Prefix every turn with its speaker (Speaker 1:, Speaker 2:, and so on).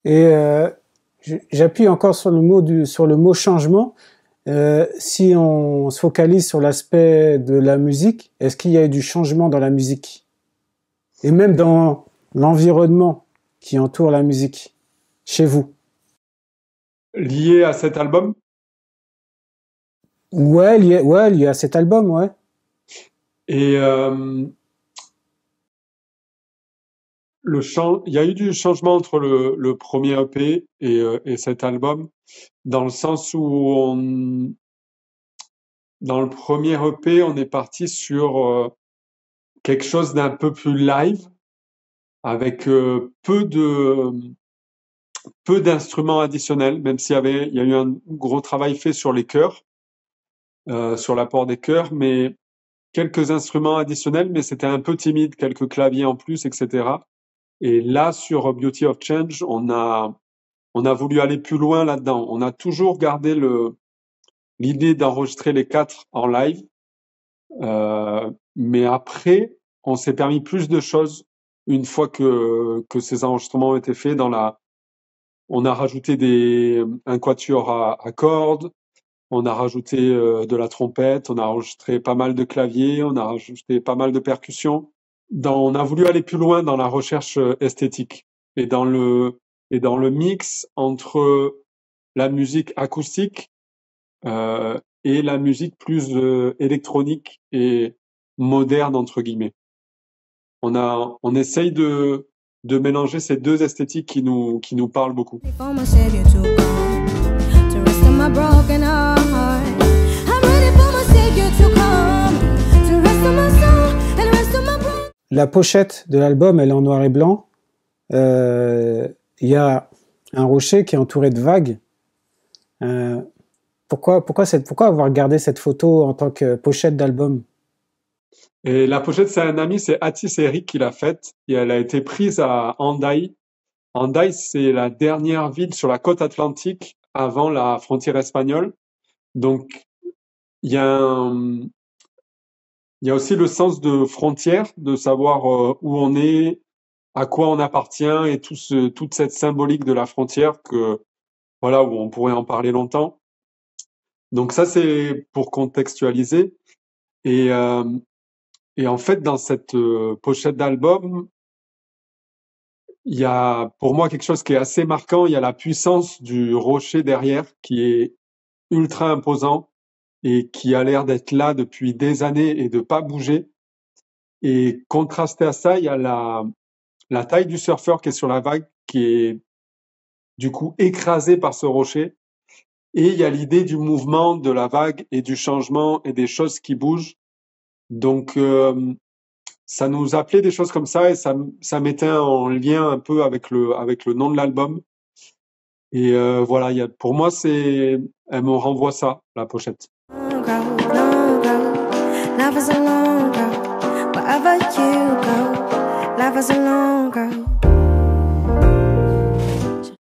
Speaker 1: Et j'appuie encore sur sur le mot changement. Si on se focalise sur l'aspect de la musique, est-ce qu'il y a eu du changement dans la musique? Et même dans l'environnement qui entoure la musique, chez vous?
Speaker 2: Lié à cet album?
Speaker 1: Ouais, lié à cet album, ouais.
Speaker 2: Et il y a eu du changement entre le premier EP et cet album, dans le sens où dans le premier EP, on est parti sur quelque chose d'un peu plus live, avec peu d'instruments additionnels, même il y a eu un gros travail fait sur les chœurs, sur l'apport des chœurs, mais quelques instruments additionnels, mais c'était un peu timide, quelques claviers en plus, etc. Et là, sur Beauty of Change, on a voulu aller plus loin là-dedans. On a toujours gardé l'idée d'enregistrer les 4 en live, mais après, on s'est permis plus de choses une fois que ces enregistrements ont été faits. On a rajouté un quatuor à cordes, on a rajouté de la trompette, on a enregistré pas mal de claviers, on a rajouté pas mal de percussions. On a voulu aller plus loin dans la recherche esthétique et dans le mix entre la musique acoustique et la musique plus électronique et moderne entre guillemets. On essaye de mélanger ces deux esthétiques qui nous parlent beaucoup.
Speaker 1: La pochette de l'album, elle est en noir et blanc. Il y a un rocher qui est entouré de vagues. Pourquoi avoir gardé cette photo en tant que pochette d'album?
Speaker 2: Et la pochette, c'est un ami, c'est Atis Eric qui l'a faite, et elle a été prise à Hendaye. Hendaye, c'est la dernière ville sur la côte atlantique avant la frontière espagnole. Donc, il y a aussi le sens de frontière, de savoir où on est, à quoi on appartient, et toute cette symbolique de la frontière où on pourrait en parler longtemps. Donc ça, c'est pour contextualiser. Et en fait, dans cette pochette d'album, il y a pour moi quelque chose qui est assez marquant. Il y a la puissance du rocher derrière qui est ultra imposant et qui a l'air d'être là depuis des années et de pas bouger. Et contrasté à ça, il y a la taille du surfeur qui est sur la vague, qui est du coup écrasé par ce rocher. Et il y a l'idée du mouvement de la vague et du changement et des choses qui bougent. Donc, ça nous appelait des choses comme ça et ça mettait en lien un peu avec le nom de l'album. Et voilà, pour moi, elle me renvoie ça, la pochette. Love is a long road, wherever you go. Love is a long road.